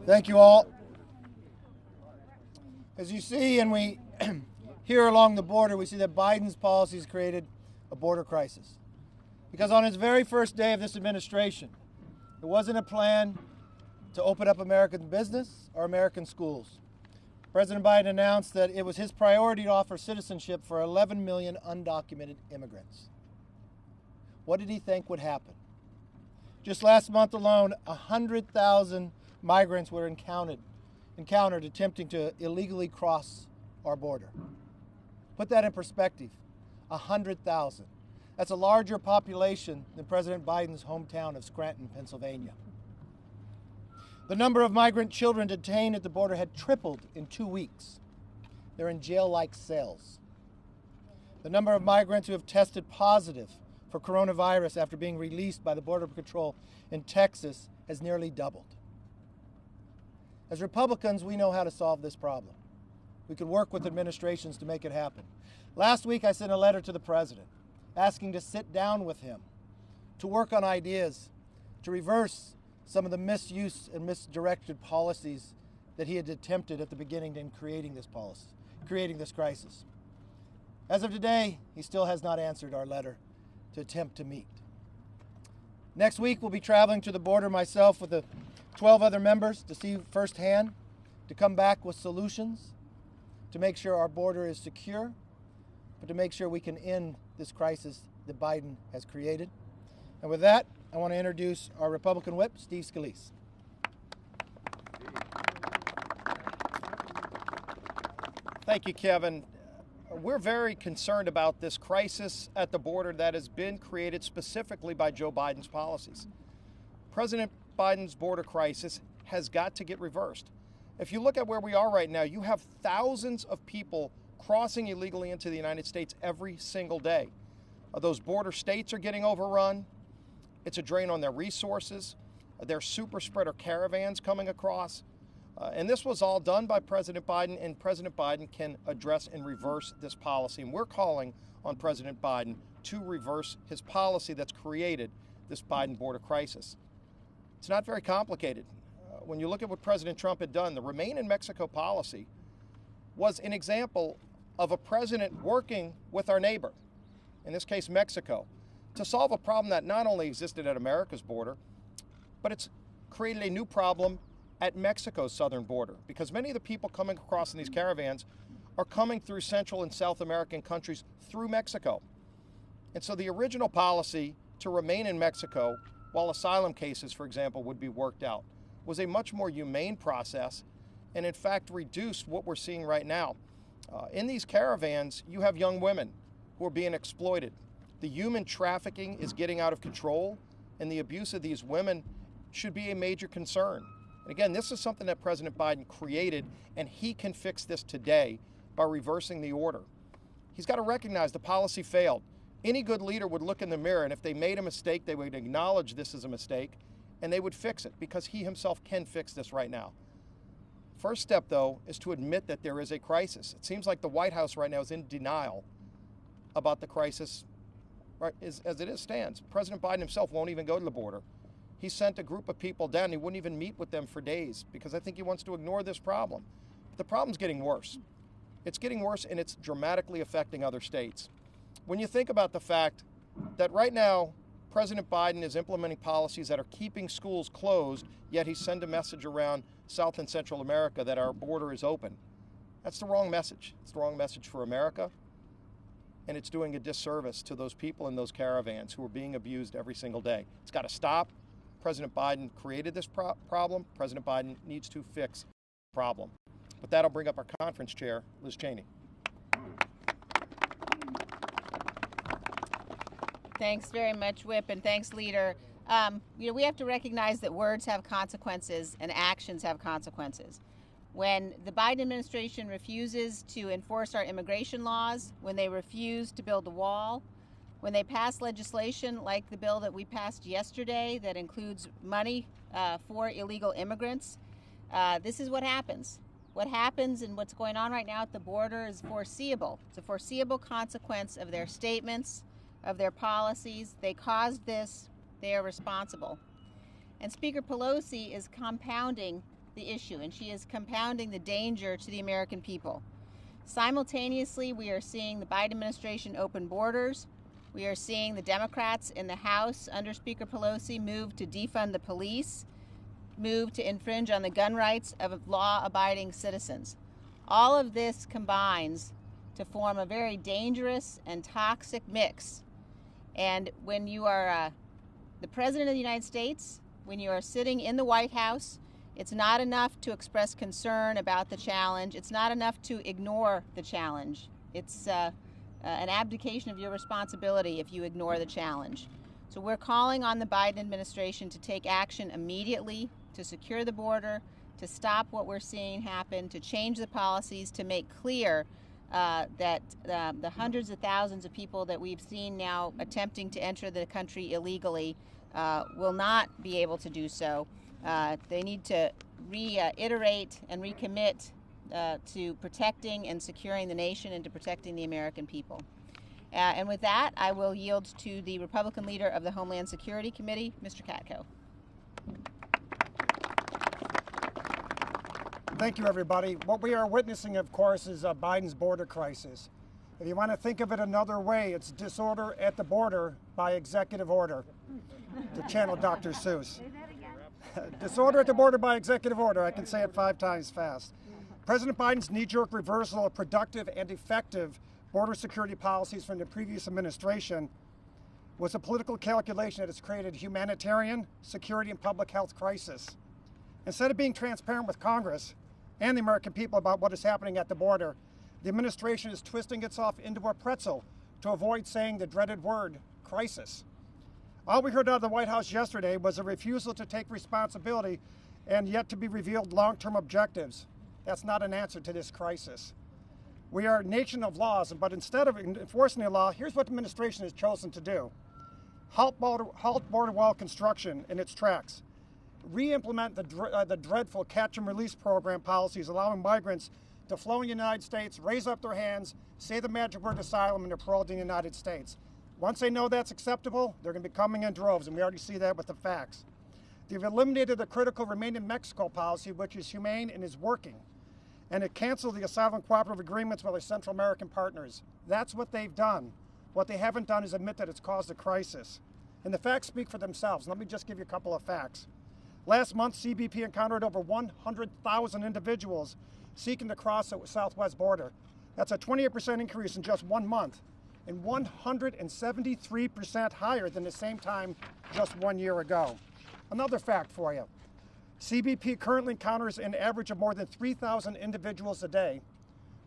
Thank you all. As you see and we hear along the border, we see that Biden's policies created a border crisis. Because on his very first day of this administration, there wasn't a plan to open up American business or American schools. President Biden announced that it was his priority to offer citizenship for 11 million undocumented immigrants. What did he think would happen? Just last month alone, 100,000 migrants were encountered attempting to illegally cross our border. Put that in perspective, 100,000. That's a larger population than President Biden's hometown of Scranton, Pennsylvania. The number of migrant children detained at the border had tripled in 2 weeks. They're in jail-like cells. The number of migrants who have tested positive for coronavirus after being released by the Border Patrol in Texas has nearly doubled. As Republicans, we know how to solve this problem. We can work with administrations to make it happen. Last week, I sent a letter to the president asking to sit down with him, to work on ideas, to reverse some of the misuse and misdirected policies that he had attempted at the beginning in creating this crisis. As of today, he still has not answered our letter to attempt to meet. Next week, we'll be traveling to the border myself with the 12 other members to see firsthand, to come back with solutions, to make sure our border is secure, but to make sure we can end this crisis that Biden has created. And with that, I want to introduce our Republican whip, Steve Scalise. Thank you, Kevin. We're very concerned about this crisis at the border that has been created specifically by Joe Biden's policies. President Biden's border crisis has got to get reversed. If you look at where we are right now, you have thousands of people crossing illegally into the United States every single day. Those border states are getting overrun. It's a drain on their resources. There are super spreader caravans coming across. And this was all done by President Biden, and President Biden can address and reverse this policy. And we're calling on President Biden to reverse his policy that's created this Biden border crisis. It's not very complicated. When you look at what President Trump had done, the Remain in Mexico policy was an example of a president working with our neighbor, in this case Mexico, to solve a problem that not only existed at America's border, but it's created a new problem at Mexico's southern border, because many of the people coming across in these caravans are coming through Central and South American countries through Mexico. And so the original policy to remain in Mexico while asylum cases, for example, would be worked out was a much more humane process, and in fact reduced what we're seeing right now. In these caravans, you have young women who are being exploited. The human trafficking is getting out of control, and the abuse of these women should be a major concern. And again, this is something that President Biden created, and he can fix this today by reversing the order. He's got to recognize the policy failed. Any good leader would look in the mirror, and if they made a mistake, they would acknowledge this is a mistake, and they would fix it, because he himself can fix this right now. First step, though, is to admit that there is a crisis. It seems like the White House right now is in denial about the crisis right, as it stands. President Biden himself won't even go to the border. He sent a group of people down. He wouldn't even meet with them for days because I think he wants to ignore this problem. But the problem's getting worse. It's getting worse, and it's dramatically affecting other states. When you think about the fact that right now, President Biden is implementing policies that are keeping schools closed, yet he sent a message around South and Central America that our border is open. That's the wrong message. It's the wrong message for America, and it's doing a disservice to those people in those caravans who are being abused every single day. It's got to stop. President Biden created this problem. President Biden needs to fix the problem. With that, I'll bring up our conference chair, Liz Cheney. Thanks very much, Whip, and thanks, Leader. We have to recognize that words have consequences and actions have consequences. When the Biden administration refuses to enforce our immigration laws, when they refuse to build a wall, when they pass legislation like the bill that we passed yesterday that includes money for illegal immigrants, this is what happens. What happens and what's going on right now at the border is foreseeable. It's a foreseeable consequence of their statements, of their policies. They caused this. They are responsible. And Speaker Pelosi is compounding the issue, and she is compounding the danger to the American people. Simultaneously, we are seeing the Biden administration open borders. We are seeing the Democrats in the House under Speaker Pelosi move to defund the police, move to infringe on the gun rights of law-abiding citizens. All of this combines to form a very dangerous and toxic mix. And when you are the President of the United States, when you are sitting in the White House, it's not enough to express concern about the challenge. It's not enough to ignore the challenge. It's an abdication of your responsibility if you ignore the challenge. So we're calling on the Biden administration to take action immediately to secure the border, to stop what we're seeing happen, to change the policies, to make clear that the hundreds of thousands of people that we've seen now attempting to enter the country illegally will not be able to do so. They need to reiterate and recommit to protecting and securing the nation and to protecting the American people. And with that, I will yield to the Republican leader of the Homeland Security Committee, Mr. Katko. Thank you, everybody. What we are witnessing, of course, is Biden's border crisis. If you want to think of it another way, it's disorder at the border by executive order, to channel Dr. Seuss. Disorder at the border by executive order. I can say it 5 times fast. President Biden's knee-jerk reversal of productive and effective border security policies from the previous administration was a political calculation that has created a humanitarian, security, and public health crisis. Instead of being transparent with Congress and the American people about what is happening at the border, the administration is twisting itself into a pretzel to avoid saying the dreaded word, crisis. All we heard out of the White House yesterday was a refusal to take responsibility and yet to be revealed long-term objectives. That's not an answer to this crisis. We are a nation of laws, but instead of enforcing the law, here's what the administration has chosen to do. Halt border wall construction in its tracks. Re-implement the dreadful catch and release program policies allowing migrants to flow in the United States, raise up their hands, say the magic word asylum, and they're paroled in the United States. Once they know that's acceptable, they're going to be coming in droves, and we already see that with the facts. They've eliminated the critical Remain in Mexico policy, which is humane and is working. And it canceled the asylum cooperative agreements with our Central American partners. That's what they've done. What they haven't done is admit that it's caused a crisis. And the facts speak for themselves. Let me just give you a couple of facts. Last month, CBP encountered over 100,000 individuals seeking to cross the southwest border. That's a 28% increase in just 1 month, and 173% higher than the same time just 1 year ago. Another fact for you. CBP currently encounters an average of more than 3,000 individuals a day.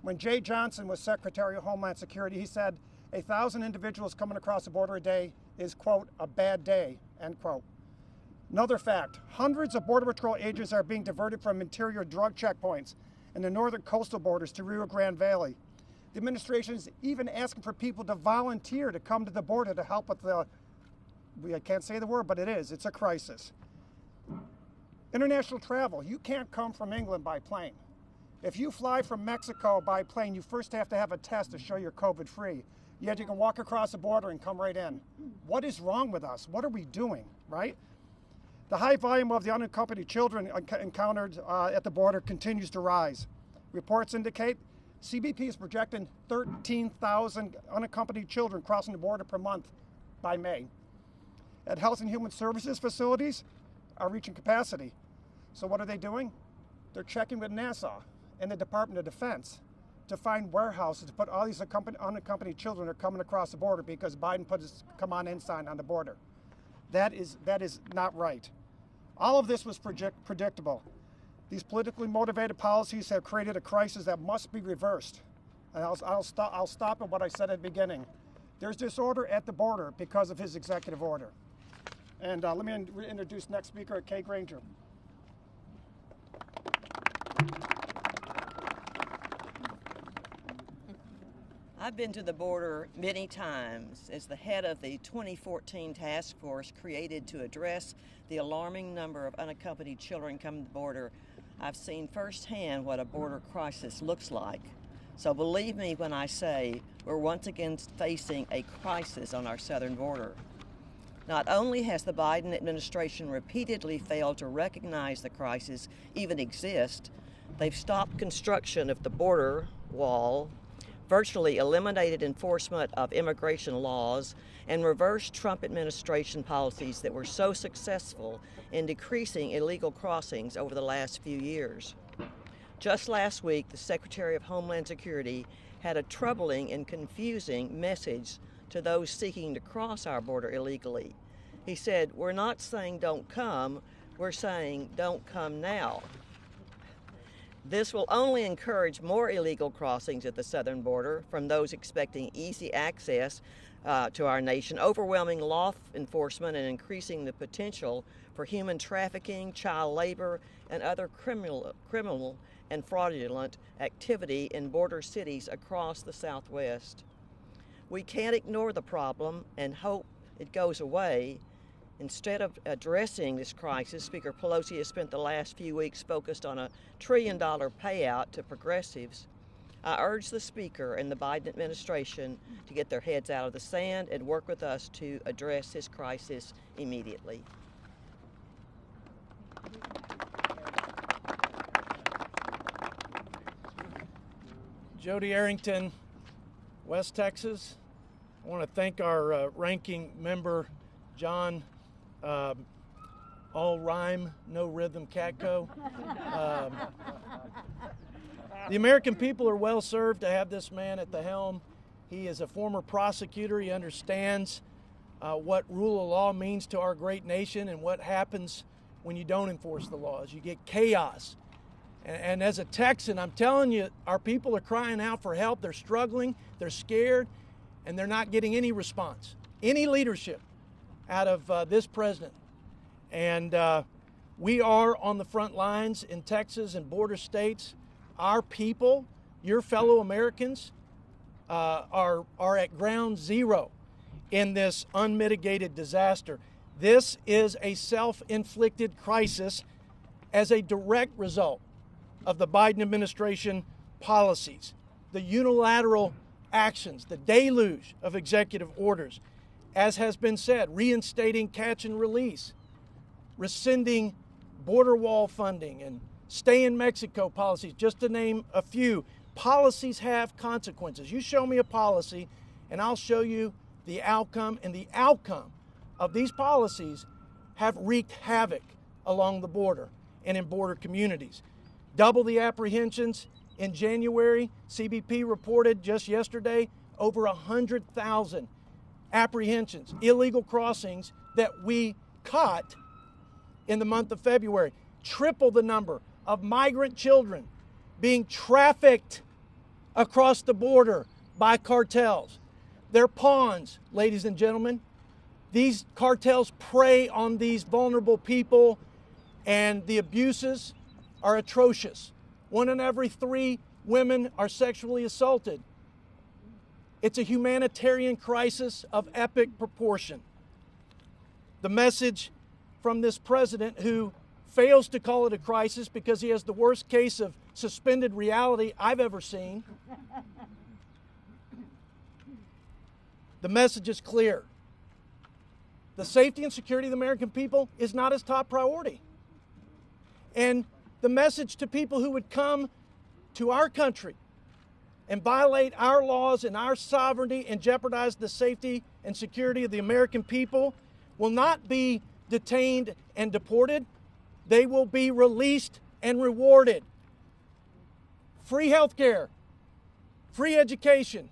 When Jay Johnson was Secretary of Homeland Security, he said 1,000 individuals coming across the border a day is, quote, a bad day, end quote. Another fact, hundreds of Border Patrol agents are being diverted from interior drug checkpoints and the northern coastal borders to Rio Grande Valley. The administration is even asking for people to volunteer to come to the border to help with I can't say the word, but it's a crisis. International travel, you can't come from England by plane. If you fly from Mexico by plane, you first have to have a test to show you're COVID-free. Yet you can walk across the border and come right in. What is wrong with us? What are we doing, right? The high volume of the unaccompanied children encountered at the border continues to rise. Reports indicate CBP is projecting 13,000 unaccompanied children crossing the border per month by May. At Health and Human Services facilities are reaching capacity. So what are they doing? They're checking with NASA and the Department of Defense to find warehouses to put all these unaccompanied children that are coming across the border because Biden put his come on in sign on the border. That is not right. All of this was predictable. These politically motivated policies have created a crisis that must be reversed. And I'll stop at what I said at the beginning. There's disorder at the border because of his executive order. And let me introduce next speaker, Kay Granger. I've been to the border many times as the head of the 2014 task force created to address the alarming number of unaccompanied children coming to the border. I've seen firsthand what a border crisis looks like. So believe me when I say we're once again facing a crisis on our southern border. Not only has the Biden administration repeatedly failed to recognize the crisis even exists, they've stopped construction of the border wall, virtually eliminated enforcement of immigration laws, and reversed Trump administration policies that were so successful in decreasing illegal crossings over the last few years. Just last week, the Secretary of Homeland Security had a troubling and confusing message to those seeking to cross our border illegally. He said, "We're not saying don't come, we're saying don't come now." This will only encourage more illegal crossings at the southern border from those expecting easy access to our nation, overwhelming law enforcement and increasing the potential for human trafficking, child labor, and other criminal and fraudulent activity in border cities across the Southwest. We can't ignore the problem and hope it goes away. Instead of addressing this crisis, Speaker Pelosi has spent the last few weeks focused on a $1 trillion payout to progressives. I urge the Speaker and the Biden administration to get their heads out of the sand and work with us to address this crisis immediately. Jody Arrington, West Texas. I want to thank our ranking member, John, all rhyme, no rhythm, Catco. The American people are well served to have this man at the helm. He is a former prosecutor. He understands what rule of law means to our great nation and what happens when you don't enforce the laws. You get chaos. And as a Texan, I'm telling you, our people are crying out for help. They're struggling, they're scared, and they're not getting any response, any leadership out of this president. And we are on the front lines in Texas and border states. Our people, your fellow Americans, are at ground zero in this unmitigated disaster. This is a self-inflicted crisis as a direct result of the Biden administration policies, the unilateral actions, the deluge of executive orders, as has been said, reinstating catch and release, rescinding border wall funding, and stay in Mexico policies, just to name a few. Policies have consequences. You show me a policy, and I'll show you the outcome, and the outcome of these policies have wreaked havoc along the border and in border communities. Double the apprehensions in January. CBP reported just yesterday over 100,000 apprehensions, illegal crossings that we caught in the month of February. Triple the number of migrant children being trafficked across the border by cartels. They're pawns, ladies and gentlemen. These cartels prey on these vulnerable people, and the abuses are atrocious. 1 in every 3 women are sexually assaulted. It's a humanitarian crisis of epic proportion. The message from this president, who fails to call it a crisis because he has the worst case of suspended reality I've ever seen. The message is clear. The safety and security of the American people is not his top priority. And the message to people who would come to our country and violate our laws and our sovereignty and jeopardize the safety and security of the American people will not be detained and deported. They will be released and rewarded. Free health care, free education,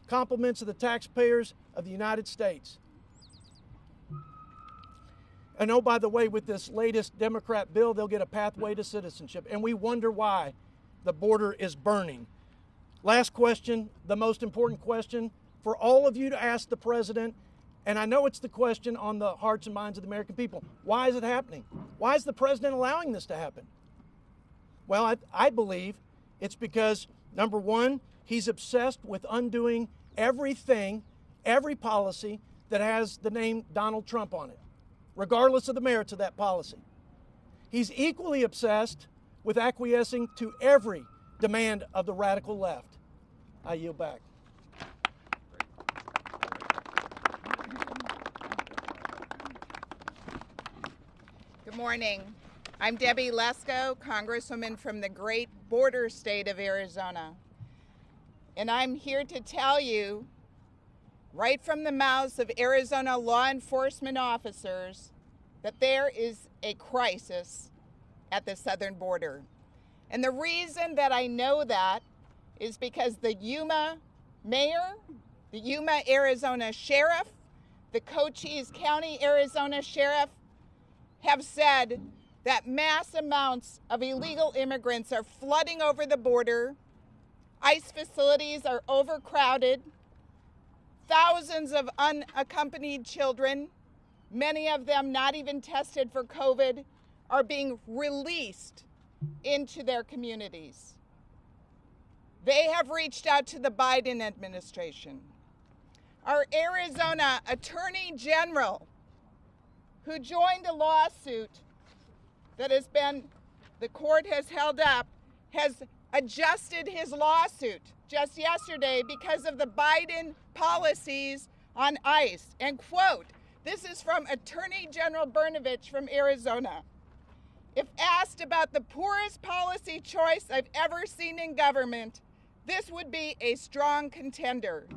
compliments of the taxpayers of the United States. And oh, by the way, with this latest Democrat bill, they'll get a pathway to citizenship. And we wonder why the border is burning. Last question, the most important question for all of you to ask the president, and I know it's the question on the hearts and minds of the American people. Why is it happening? Why is the president allowing this to happen? Well, I believe it's because, number one, he's obsessed with undoing everything, every policy that has the name Donald Trump on it, regardless of the merits of that policy. He's equally obsessed with acquiescing to every demand of the radical left. I yield back. Good morning. I'm Debbie Lesko, Congresswoman from the great border state of Arizona. And I'm here to tell you, right from the mouths of Arizona law enforcement officers, that there is a crisis at the southern border. And the reason that I know that is because the Yuma mayor, the Yuma, Arizona sheriff, the Cochise County, Arizona sheriff have said that mass amounts of illegal immigrants are flooding over the border. ICE facilities are overcrowded. Thousands of unaccompanied children, many of them not even tested for COVID, are being released into their communities. They have reached out to the Biden administration. Our Arizona Attorney General, who joined a lawsuit that the court has held up, has adjusted his lawsuit just yesterday because of the Biden policies on ICE. And quote, this is from Attorney General Brnovich from Arizona. If asked about the poorest policy choice I've ever seen in government, this would be a strong contender.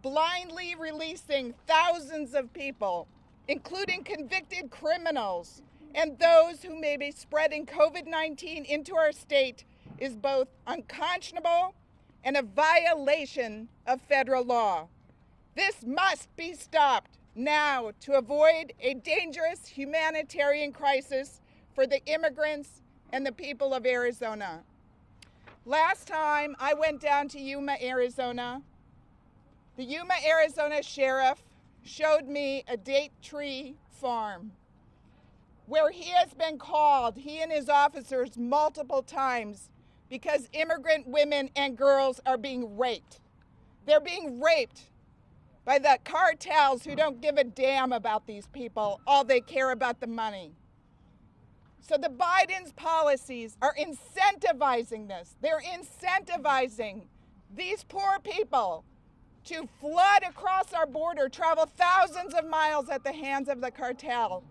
Blindly releasing thousands of people, including convicted criminals and those who may be spreading COVID-19 into our state, is both unconscionable and a violation of federal law. This must be stopped now to avoid a dangerous humanitarian crisis for the immigrants and the people of Arizona. Last time I went down to Yuma, Arizona, the Yuma, Arizona sheriff showed me a date tree farm where he has been called, he and his officers, multiple times because immigrant women and girls are being raped. They're being raped by the cartels who don't give a damn about these people. All they care about the money. So the Biden's policies are incentivizing this. They're incentivizing these poor people to flood across our border, travel thousands of miles at the hands of the cartel.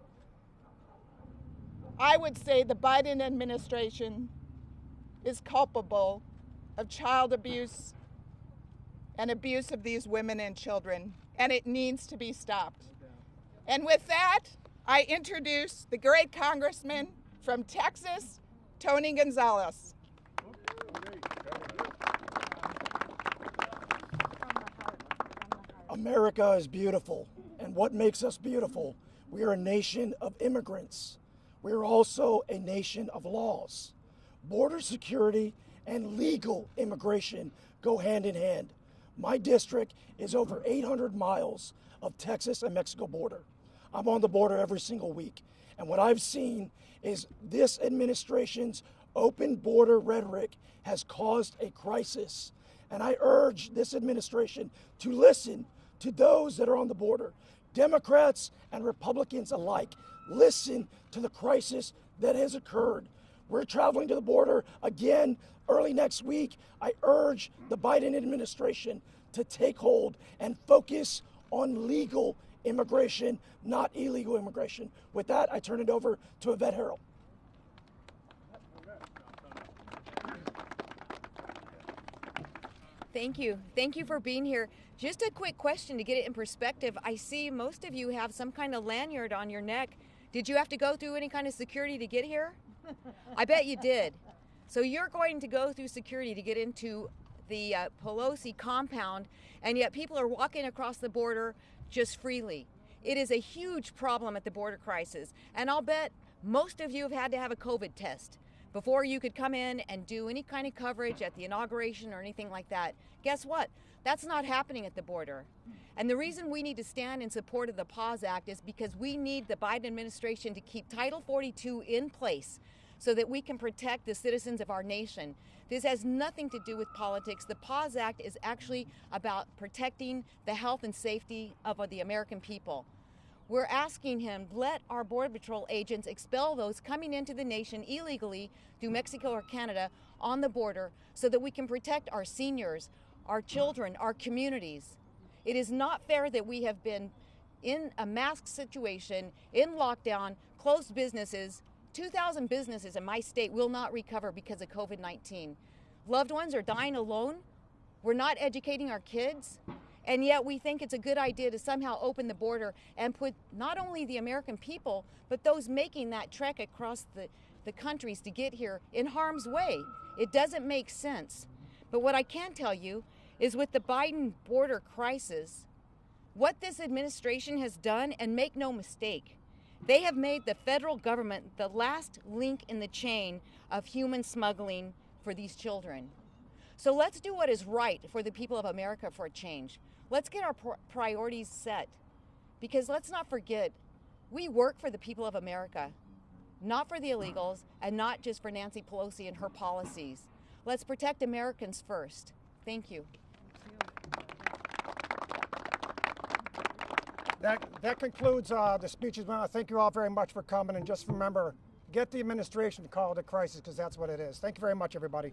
I would say the Biden administration is culpable of child abuse and abuse of these women and children, and it needs to be stopped. And with that, I introduce the great congressman from Texas, Tony Gonzalez. America is beautiful, and what makes us beautiful? We are a nation of immigrants. We are also a nation of laws. Border security and legal immigration go hand in hand. My district is over 800 miles of Texas and Mexico border. I'm on the border every single week, and what I've seen is this administration's open border rhetoric has caused a crisis. And I urge this administration to listen to those that are on the border. Democrats and Republicans alike, listen to the crisis that has occurred. We're traveling to the border again early next week. I urge the Biden administration to take hold and focus on legal immigration, not illegal immigration. With that, I turn it over to Yvette Harrell. Thank you. Thank you for being here. Just a quick question to get it in perspective. I see most of you have some kind of lanyard on your neck. Did you have to go through any kind of security to get here? I bet you did. So you're going to go through security to get into the Pelosi compound, and yet people are walking across the border just freely. It is a huge problem at the border crisis, and I'll bet most of you have had to have a COVID test before you could come in and do any kind of coverage at the inauguration or anything like that. Guess what? That's not happening at the border. And the reason we need to stand in support of the PAUSE Act is because we need the Biden administration to keep Title 42 in place so that we can protect the citizens of our nation. This has nothing to do with politics. The PAUSE Act is actually about protecting the health and safety of the American people. We're asking him, let our Border Patrol agents expel those coming into the nation illegally through Mexico or Canada on the border so that we can protect our seniors, our children, our communities. It is not fair that we have been in a mask situation, in lockdown, closed businesses, 2,000 businesses in my state will not recover because of COVID-19. Loved ones are dying alone. We're not educating our kids. And yet we think it's a good idea to somehow open the border and put not only the American people, but those making that trek across the countries to get here in harm's way. It doesn't make sense. But what I can tell you is with the Biden border crisis, what this administration has done, and make no mistake, they have made the federal government the last link in the chain of human smuggling for these children. So let's do what is right for the people of America for a change. Let's get our priorities set, because let's not forget, we work for the people of America, not for the illegals and not just for Nancy Pelosi and her policies. Let's protect Americans first. Thank you. That concludes the speeches. I want to thank you all very much for coming, and just remember, get the administration to call it a crisis, because that's what it is. Thank you very much, everybody.